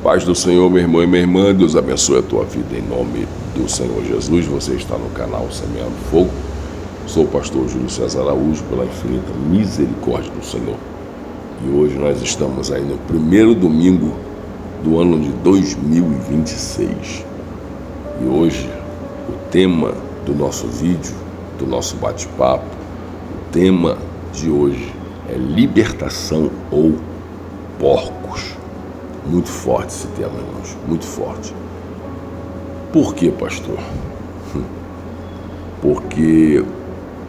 paz do Senhor, meu irmão e minha irmã. Deus abençoe a tua vida em nome do Senhor Jesus. Você está no canal Semeando Fogo. Sou o pastor Júlio César Araújo, pela infinita misericórdia do Senhor. E hoje nós estamos aí no primeiro domingo do ano de 2026. E hoje o tema do nosso vídeo, do nosso bate-papo, o tema de hoje é libertação ou porcos. Muito forte esse tema, irmãos, muito forte. Por quê, pastor? Porque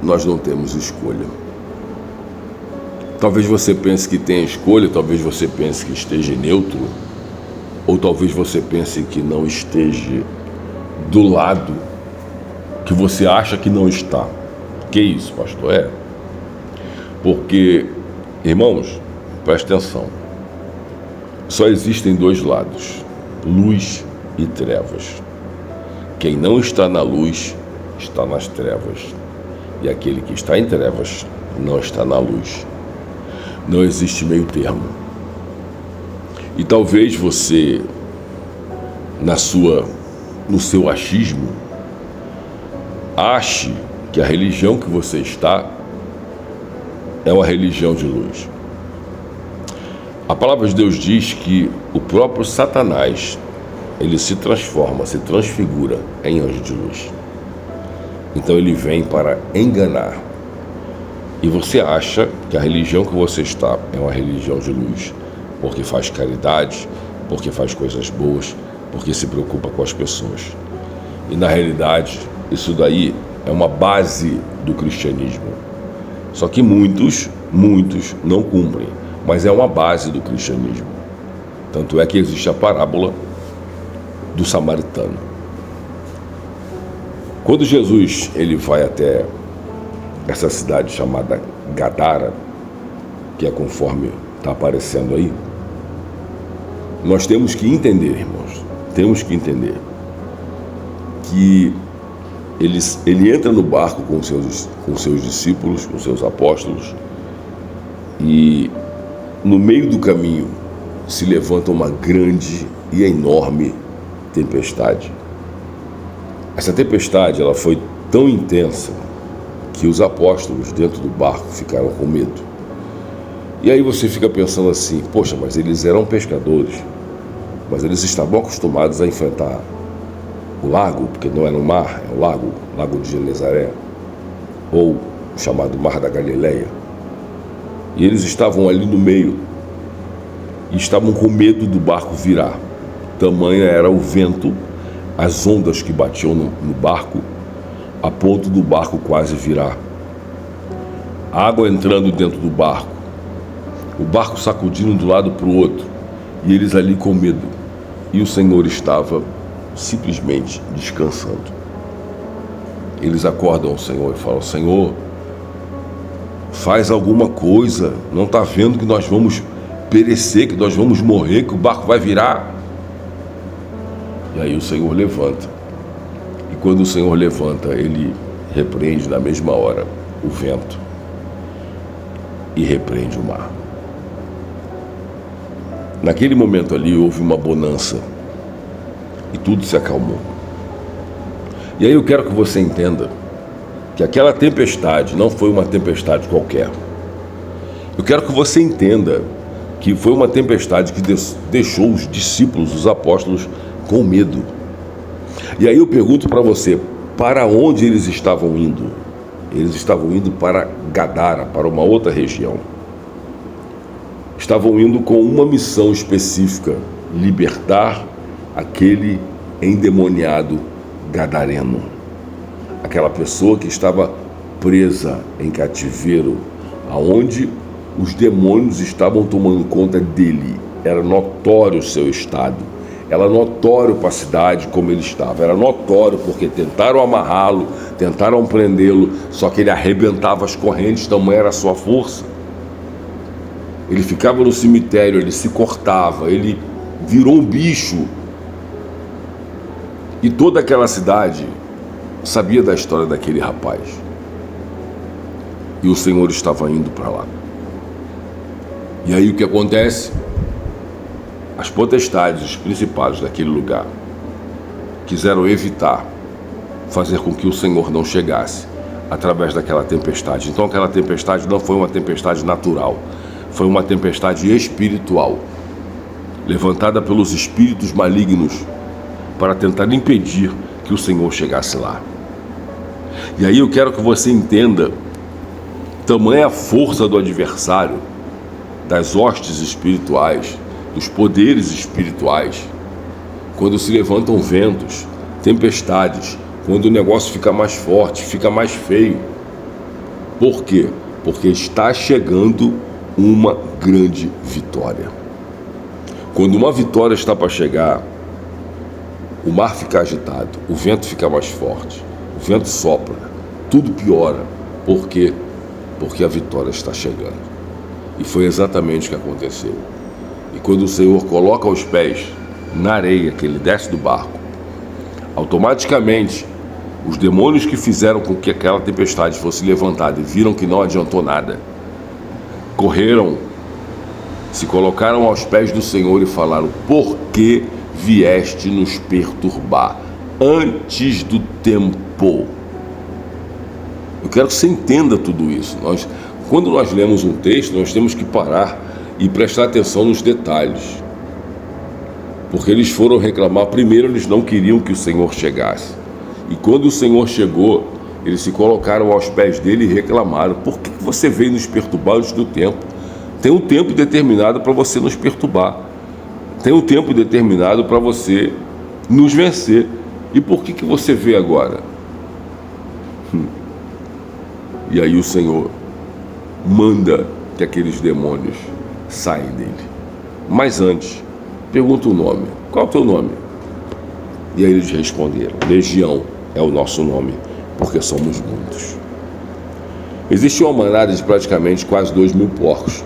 nós não temos escolha. Talvez você pense que tenha escolha, talvez você pense que esteja neutro, ou talvez você pense que não esteja do lado que você acha que não está. Que isso, pastor? Porque, irmãos, presta atenção. Só existem dois lados, luz e trevas. Quem não está na luz está nas trevas. E aquele que está em trevas não está na luz. Não existe meio termo. E talvez você, no seu achismo, ache que a religião que você está é uma religião de luz. A palavra de Deus diz que o próprio Satanás, ele se transforma, se transfigura em anjo de luz. Então ele vem para enganar. E você acha que a religião que você está é uma religião de luz, porque faz caridade, porque faz coisas boas, porque se preocupa com as pessoas. E na realidade, isso daí é uma base do cristianismo. Só que muitos não cumprem, mas é uma base do cristianismo. Tanto é que existe a parábola do samaritano. Quando Jesus ele vai até essa cidade chamada Gadara, que é conforme está aparecendo aí, nós temos que entender, irmãos, que ele entra no barco com seus discípulos, com seus apóstolos, e no meio do caminho se levanta uma grande e enorme tempestade. Essa tempestade ela foi tão intensa que os apóstolos dentro do barco ficaram com medo. E aí você fica pensando assim, poxa, mas eles eram pescadores, mas eles estavam acostumados a enfrentar o lago, porque não era um mar, é o lago de Genezaré, ou chamado Mar da Galileia. E eles estavam ali no meio e estavam com medo do barco virar. Tamanha era o vento, as ondas que batiam no barco, a ponto do barco quase virar. A água entrando dentro do barco, o barco sacudindo de um lado para o outro, e eles ali com medo. E o Senhor estava simplesmente descansando. Eles acordam ao Senhor e falam, Senhor, faz alguma coisa, não está vendo que nós vamos perecer, que nós vamos morrer, que o barco vai virar? E aí o Senhor levanta. E quando o Senhor levanta, ele repreende na mesma hora o vento e repreende o mar. Naquele momento ali houve uma bonança e tudo se acalmou. E aí eu quero que você entenda que aquela tempestade não foi uma tempestade qualquer. Eu quero que você entenda que foi uma tempestade que deixou os discípulos, os apóstolos, com medo. E aí eu pergunto para você, para onde eles estavam indo? Eles estavam indo para Gadara, para uma outra região. Estavam indo com uma missão específica, libertar aquele endemoniado gadareno, aquela pessoa que estava presa em cativeiro, aonde os demônios estavam tomando conta dele. Era notório o seu estado, era notório para a cidade como ele estava, era notório porque tentaram amarrá-lo, tentaram prendê-lo, só que ele arrebentava as correntes, tamanha era a sua força. Ele ficava no cemitério, ele se cortava, ele virou um bicho. E toda aquela cidade sabia da história daquele rapaz. E o Senhor estava indo para lá. E aí o que acontece? As potestades, os principados daquele lugar, quiseram evitar fazer com que o Senhor não chegasse através daquela tempestade. Então aquela tempestade não foi uma tempestade natural, foi uma tempestade espiritual, levantada pelos espíritos malignos para tentar impedir que o Senhor chegasse lá. E aí eu quero que você entenda tamanha força do adversário, das hostes espirituais, dos poderes espirituais, quando se levantam ventos, tempestades, quando o negócio fica mais forte, fica mais feio. Por quê? Porque está chegando uma grande vitória. Quando uma vitória está para chegar, o mar fica agitado, o vento fica mais forte, o vento sopra, tudo piora. Por quê? Porque a vitória está chegando. E foi exatamente o que aconteceu. E quando o Senhor coloca os pés na areia, que ele desce do barco, automaticamente os demônios que fizeram com que aquela tempestade fosse levantada e viram que não adiantou nada, correram, se colocaram aos pés do Senhor e falaram: por que vieste nos perturbar antes do tempo? Eu quero que você entenda tudo isso. Quando nós lemos um texto, nós temos que parar e prestar atenção nos detalhes. Porque eles foram reclamar. Primeiro, eles não queriam que o Senhor chegasse. E quando o Senhor chegou, eles se colocaram aos pés dele e reclamaram: por que você veio nos perturbar antes do tempo? Tem um tempo determinado para você nos perturbar. Tem um tempo determinado para você nos vencer. E por que você veio agora? E aí o Senhor manda que aqueles demônios saiam dele. Mas antes, pergunta o nome. Qual é o teu nome? E aí eles responderam: Legião é o nosso nome, porque somos muitos. Existia uma manada de praticamente quase 2.000 porcos.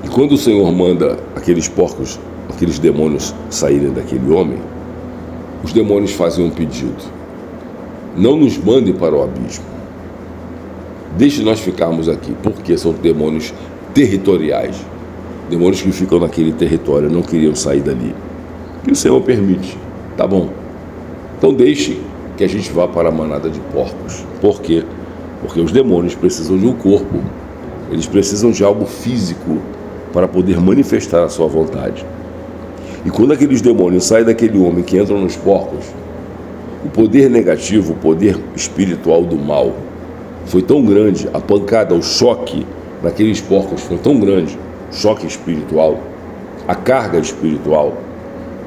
E quando o Senhor manda aqueles porcos, aqueles demônios saírem daquele homem, os demônios fazem um pedido: não nos mandem para o abismo. Deixe nós ficarmos aqui, porque são demônios territoriais. Demônios que ficam naquele território, não queriam sair dali. E o Senhor permite. Tá bom. Então deixe que a gente vá para a manada de porcos. Por quê? Porque os demônios precisam de um corpo. Eles precisam de algo físico para poder manifestar a sua vontade. E quando aqueles demônios saem daquele homem que entram nos porcos, o poder negativo, o poder espiritual do mal foi tão grande, a pancada, o choque naqueles porcos foi tão grande, choque espiritual, a carga espiritual,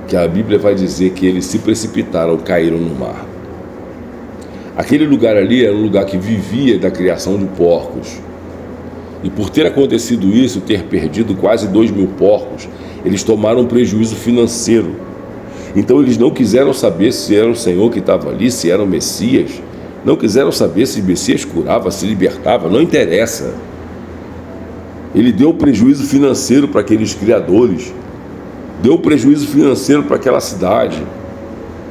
que a Bíblia vai dizer que eles se precipitaram, caíram no mar. Aquele lugar ali era um lugar que vivia da criação de porcos. E por ter acontecido isso, ter perdido quase 2.000 porcos, eles tomaram um prejuízo financeiro. Então eles não quiseram saber se era o Senhor que estava ali, se era o Messias. Não quiseram saber se o Messias curava, se libertava, não interessa. Ele deu prejuízo financeiro para aqueles criadores, deu prejuízo financeiro para aquela cidade.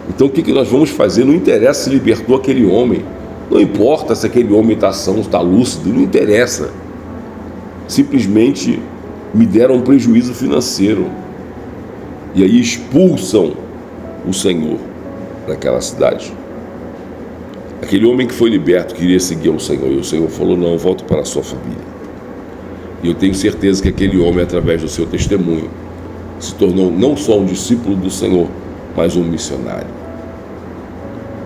Então o que nós vamos fazer? Não interessa se libertou aquele homem, não importa se aquele homem está são, está lúcido, não interessa. Simplesmente me deram um prejuízo financeiro. E aí expulsam o Senhor daquela cidade. Aquele homem que foi liberto queria seguir ao Senhor, e o Senhor falou: não, volte para a sua família. E eu tenho certeza que aquele homem, através do seu testemunho, se tornou não só um discípulo do Senhor, mas um missionário.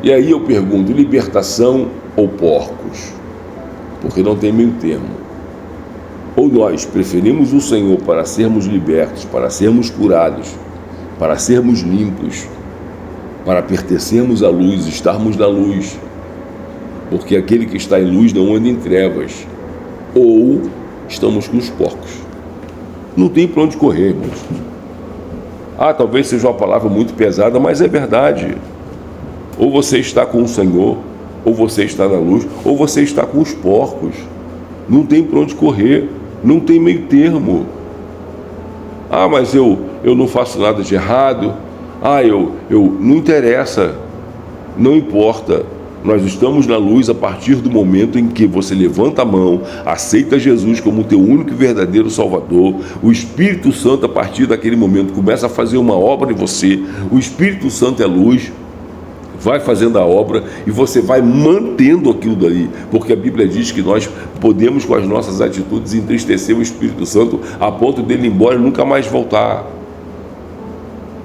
E aí eu pergunto: libertação ou porcos? Porque não tem meio termo. Ou nós preferimos o Senhor para sermos libertos, para sermos curados, para sermos limpos, para pertencermos à luz, estarmos na luz, porque aquele que está em luz não anda em trevas. Ou estamos com os porcos. Não tem para onde correr, irmãos. Talvez seja uma palavra muito pesada, mas é verdade. Ou você está com o Senhor, ou você está na luz, ou você está com os porcos. Não tem para onde correr, não tem meio termo. Mas eu não faço nada de errado. Não interessa, não importa. Nós estamos na luz a partir do momento em que você levanta a mão, aceita Jesus como teu único e verdadeiro Salvador. O Espírito Santo, a partir daquele momento, começa a fazer uma obra em você. O Espírito Santo é luz, vai fazendo a obra e você vai mantendo aquilo dali, porque a Bíblia diz que nós podemos, com as nossas atitudes, entristecer o Espírito Santo a ponto dele ir embora e nunca mais voltar.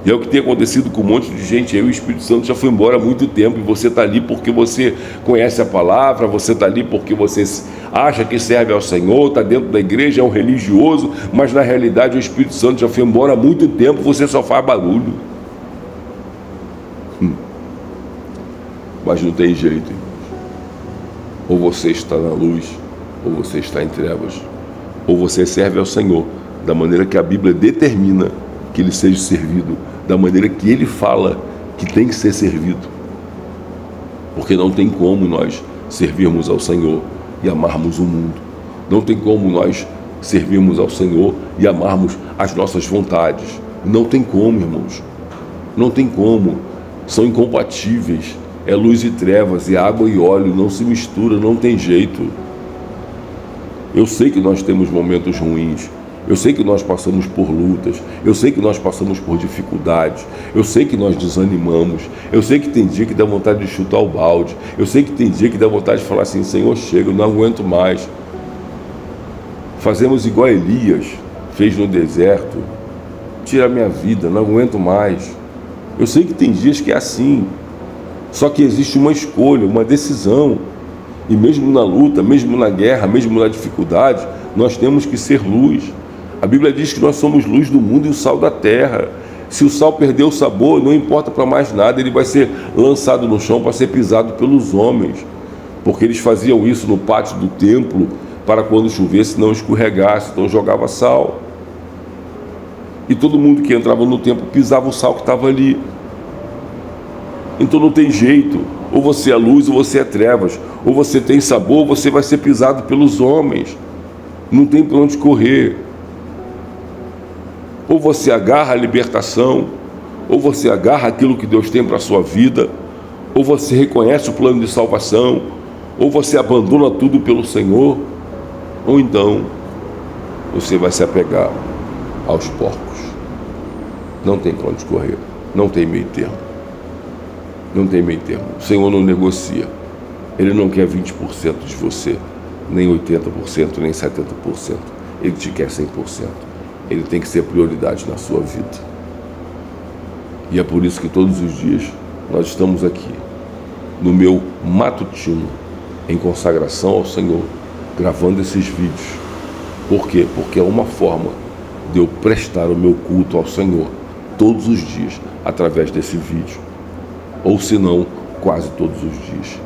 E é o que tem acontecido com um monte de gente aí. O Espírito Santo já foi embora há muito tempo e você está ali porque você conhece a palavra, você está ali porque você acha que serve ao Senhor, está dentro da igreja, é um religioso, mas na realidade o Espírito Santo já foi embora há muito tempo, você só faz barulho. Mas não tem jeito, ou você está na luz, ou você está em trevas, ou você serve ao Senhor da maneira que a Bíblia determina que ele seja servido, da maneira que ele fala que tem que ser servido, porque não tem como nós servirmos ao Senhor e amarmos o mundo, não tem como nós servirmos ao Senhor e amarmos as nossas vontades, não tem como, irmãos, não tem como, são incompatíveis, é luz e trevas, e água e óleo, não se mistura, não tem jeito. Eu sei que nós temos momentos ruins, eu sei que nós passamos por lutas, eu sei que nós passamos por dificuldades, eu sei que nós desanimamos, eu sei que tem dia que dá vontade de chutar o balde, eu sei que tem dia que dá vontade de falar assim, Senhor, chega, eu não aguento mais. Fazemos igual a Elias fez no deserto, tira a minha vida, não aguento mais. Eu sei que tem dias que é assim, só que existe uma escolha, uma decisão, e mesmo na luta, mesmo na guerra, mesmo na dificuldade, nós temos que ser luz. A Bíblia diz que nós somos luz do mundo e o sal da terra. Se o sal perder o sabor, não importa para mais nada, ele vai ser lançado no chão para ser pisado pelos homens, porque eles faziam isso no pátio do templo para quando chovesse não escorregasse, então jogava sal. E todo mundo que entrava no templo pisava o sal que estava ali. Então não tem jeito, ou você é luz ou você é trevas, ou você tem sabor ou você vai ser pisado pelos homens, não tem para onde correr. Ou você agarra a libertação, ou você agarra aquilo que Deus tem para a sua vida, ou você reconhece o plano de salvação, ou você abandona tudo pelo Senhor, ou então você vai se apegar aos porcos. Não tem para onde correr, não tem meio termo. Não tem meio termo. O Senhor não negocia. Ele não quer 20% de você, nem 80%, nem 70%. Ele te quer 100%. Ele tem que ser prioridade na sua vida. E é por isso que todos os dias nós estamos aqui, no meu matutino, em consagração ao Senhor, gravando esses vídeos. Por quê? Porque é uma forma de eu prestar o meu culto ao Senhor todos os dias, através desse vídeo. Ou se não, quase todos os dias.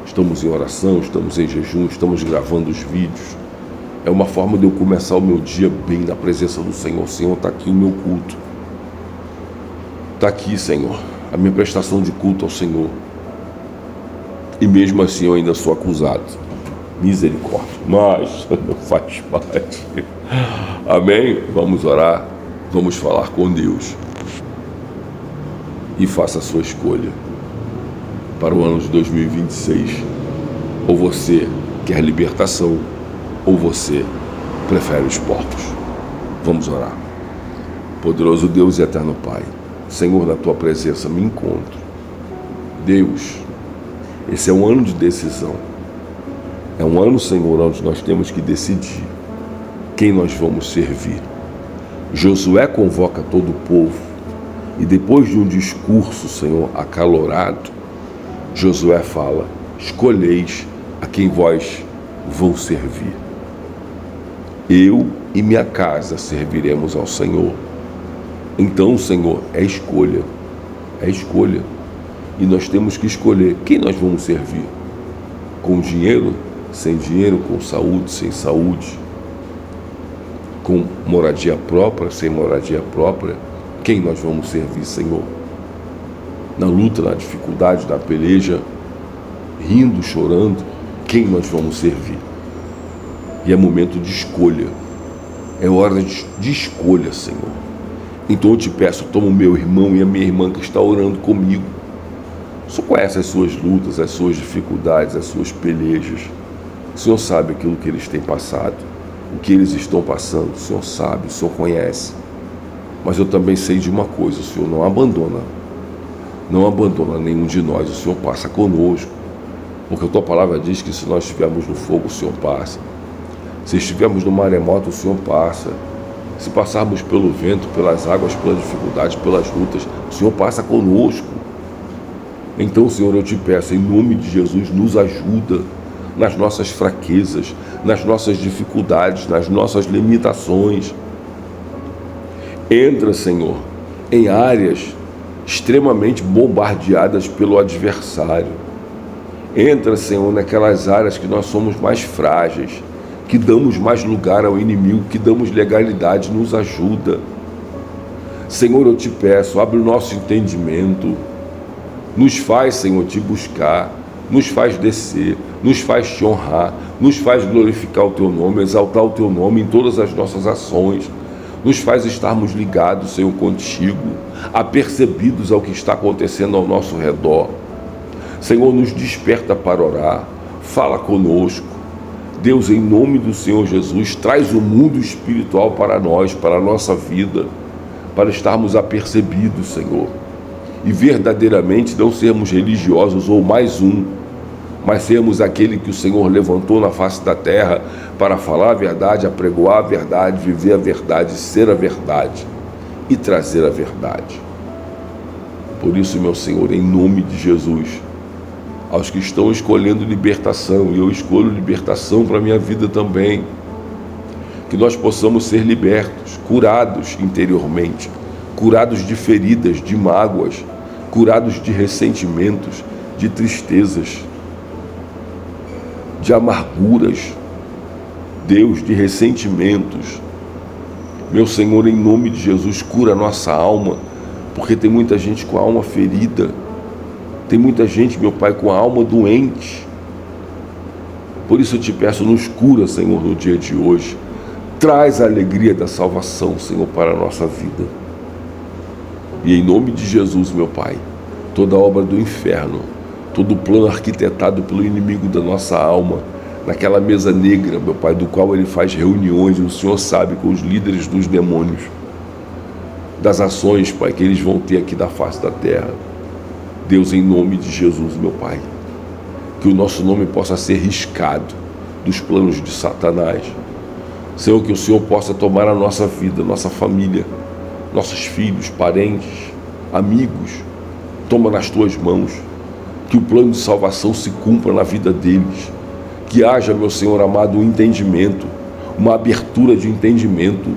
Estamos em oração, estamos em jejum, estamos gravando os vídeos. É uma forma de eu começar o meu dia bem na presença do Senhor. Senhor, está aqui o meu culto. Está aqui, Senhor, a minha prestação de culto ao Senhor. E mesmo assim eu ainda sou acusado. Misericórdia. Mas faz parte. Amém? Vamos orar, vamos falar com Deus. E faça a sua escolha para o ano de 2026. Ou você quer libertação, ou você prefere os porcos. Vamos orar. Poderoso Deus e eterno Pai, Senhor, na tua presença me encontro. Deus, esse é um ano de decisão. É um ano, Senhor, onde nós temos que decidir quem nós vamos servir. Josué convoca todo o povo. E depois de um discurso, Senhor, acalorado, Josué fala, escolheis a quem vós vão servir. Eu e minha casa serviremos ao Senhor. Então, Senhor, é escolha. É escolha. E nós temos que escolher quem nós vamos servir. Com dinheiro, sem dinheiro, com saúde, sem saúde. Com moradia própria, sem moradia própria. Quem nós vamos servir, Senhor? Na luta, na dificuldade, na peleja, rindo, chorando, quem nós vamos servir? E é momento de escolha. É hora de escolha, Senhor. Então eu te peço, toma o meu irmão e a minha irmã que está orando comigo. O Senhor conhece as suas lutas, as suas dificuldades, as suas pelejas. O Senhor sabe aquilo que eles têm passado, o que eles estão passando. O Senhor sabe, o Senhor conhece. Mas eu também sei de uma coisa: o Senhor não abandona nenhum de nós. O Senhor passa conosco, porque a tua palavra diz que se nós estivermos no fogo, o Senhor passa. Se estivermos no maremoto, o Senhor passa. Se passarmos pelo vento, pelas águas, pelas dificuldades, pelas lutas, o Senhor passa conosco. Então, Senhor, eu te peço, em nome de Jesus, nos ajuda nas nossas fraquezas, nas nossas dificuldades, nas nossas limitações. Entra, Senhor, em áreas extremamente bombardeadas pelo adversário. Entra, Senhor, naquelas áreas que nós somos mais frágeis, que damos mais lugar ao inimigo, que damos legalidade. Nos ajuda. Senhor, eu te peço, abre o nosso entendimento. Nos faz, Senhor, te buscar, nos faz descer, nos faz te honrar, nos faz glorificar o teu nome, exaltar o teu nome em todas as nossas ações, nos faz estarmos ligados, Senhor, contigo, apercebidos ao que está acontecendo ao nosso redor. Senhor, nos desperta para orar, fala conosco. Deus, em nome do Senhor Jesus, traz o mundo espiritual para nós, para a nossa vida, para estarmos apercebidos, Senhor. E verdadeiramente não sermos religiosos ou mais um, mas sermos aquele que o Senhor levantou na face da terra para falar a verdade, apregoar a verdade, viver a verdade, ser a verdade e trazer a verdade. Por isso, meu Senhor, em nome de Jesus, aos que estão escolhendo libertação, e eu escolho libertação para a minha vida também, que nós possamos ser libertos, curados interiormente, curados de feridas, de mágoas, curados de ressentimentos, de tristezas, de amarguras, Deus, de ressentimentos. Meu Senhor, em nome de Jesus, cura a nossa alma, porque tem muita gente com a alma ferida, tem muita gente, meu Pai, com a alma doente. Por isso eu te peço, nos cura, Senhor, no dia de hoje. Traz a alegria da salvação, Senhor, para a nossa vida. E em nome de Jesus, meu Pai, toda obra do inferno, todo plano arquitetado pelo inimigo da nossa alma, naquela mesa negra, meu Pai, do qual ele faz reuniões, o Senhor sabe, com os líderes dos demônios, das ações, Pai, que eles vão ter aqui na face da terra. Deus, em nome de Jesus, meu Pai, que o nosso nome possa ser riscado dos planos de Satanás. Senhor, que o Senhor possa tomar a nossa vida, nossa família, nossos filhos, parentes, amigos, toma nas tuas mãos, que o plano de salvação se cumpra na vida deles, que haja, meu Senhor amado, um entendimento, uma abertura de entendimento,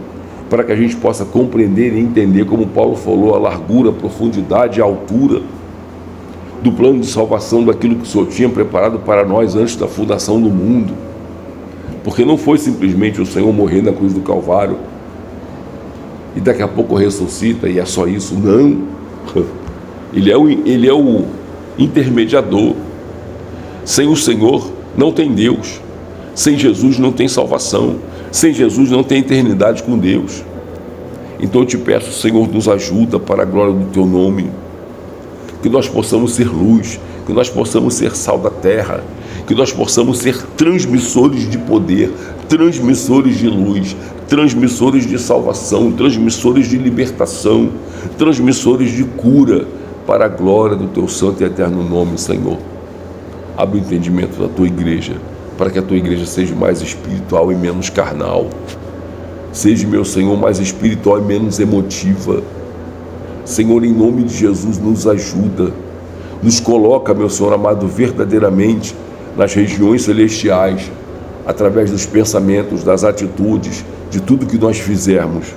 para que a gente possa compreender e entender, como Paulo falou, a largura, a profundidade e a altura do plano de salvação, daquilo que o Senhor tinha preparado para nós antes da fundação do mundo. Porque não foi simplesmente o Senhor morrer na cruz do Calvário e daqui a pouco ressuscita e é só isso. Não. Ele é o intermediador. Sem o Senhor não tem Deus. Sem Jesus não tem salvação. Sem Jesus não tem eternidade com Deus. Então eu te peço, Senhor, nos ajuda para a glória do teu nome. Que nós possamos ser luz, que nós possamos ser sal da terra, que nós possamos ser transmissores de poder, transmissores de luz, transmissores de salvação, transmissores de libertação, transmissores de cura, para a glória do teu santo e eterno nome, Senhor. Abre o entendimento da tua igreja, para que a tua igreja seja mais espiritual e menos carnal. Seja, meu Senhor, mais espiritual e menos emotiva. Senhor, em nome de Jesus, nos ajuda, nos coloca, meu Senhor amado, verdadeiramente nas regiões celestiais, através dos pensamentos, das atitudes, de tudo que nós fizermos,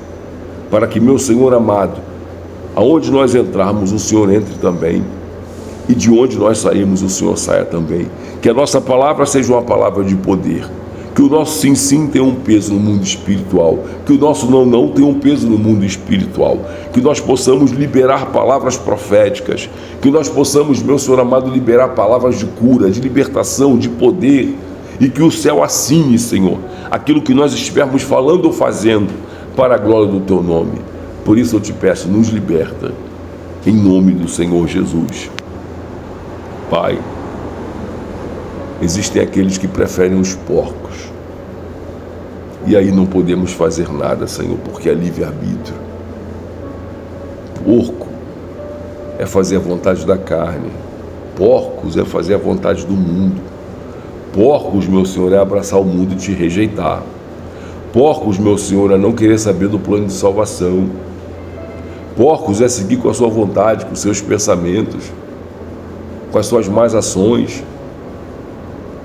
para que, meu Senhor amado, aonde nós entrarmos, o Senhor entre também, e de onde nós saímos, o Senhor saia também. Que a nossa palavra seja uma palavra de poder, que o nosso sim, sim tenha um peso no mundo espiritual, que o nosso não, não tenha um peso no mundo espiritual, que nós possamos liberar palavras proféticas, que nós possamos, meu Senhor amado, liberar palavras de cura, de libertação, de poder, e que o céu assine, Senhor, aquilo que nós estivermos falando ou fazendo, para a glória do teu nome. Por isso eu te peço, nos liberta, em nome do Senhor Jesus. Pai, existem aqueles que preferem os porcos. E aí não podemos fazer nada, Senhor, porque é livre-arbítrio. Porco é fazer a vontade da carne. Porcos é fazer a vontade do mundo. Porcos, meu Senhor, é abraçar o mundo e te rejeitar. Porcos, meu Senhor, é não querer saber do plano de salvação. Porcos é seguir com a sua vontade, com os seus pensamentos, com as suas más ações.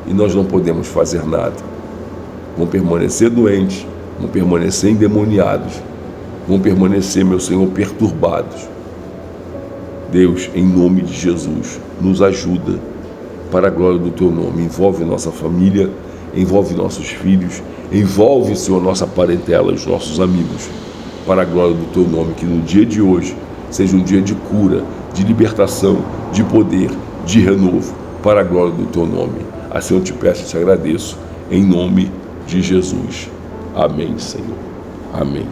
E nós não podemos fazer nada. Vão permanecer doentes, vão permanecer endemoniados, vão permanecer, meu Senhor, perturbados. Deus, em nome de Jesus, nos ajuda para a glória do Teu nome. Envolve nossa família, envolve nossos filhos, envolve, Senhor, nossa parentela, os nossos amigos, para a glória do Teu nome. Que no dia de hoje seja um dia de cura, de libertação, de poder, de renovo, para a glória do Teu nome. Assim eu te peço e te agradeço, em nome de Jesus. Amém, Senhor. Amém.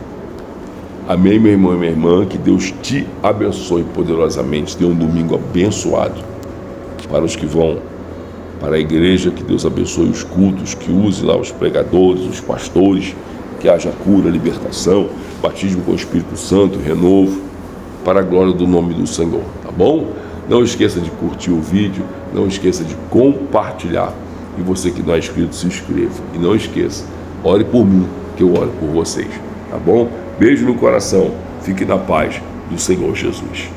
Amém, meu irmão e minha irmã. Que Deus te abençoe poderosamente. Tenha um domingo abençoado. Para os que vão para a igreja, que Deus abençoe os cultos, que use lá os pregadores, os pastores, que haja cura, libertação, batismo com o Espírito Santo, renovo, para a glória do nome do Senhor, tá bom? Não esqueça de curtir o vídeo, não esqueça de compartilhar. E você que não é inscrito, se inscreva. E não esqueça, ore por mim, que eu oro por vocês, tá bom? Beijo no coração, fique na paz do Senhor Jesus.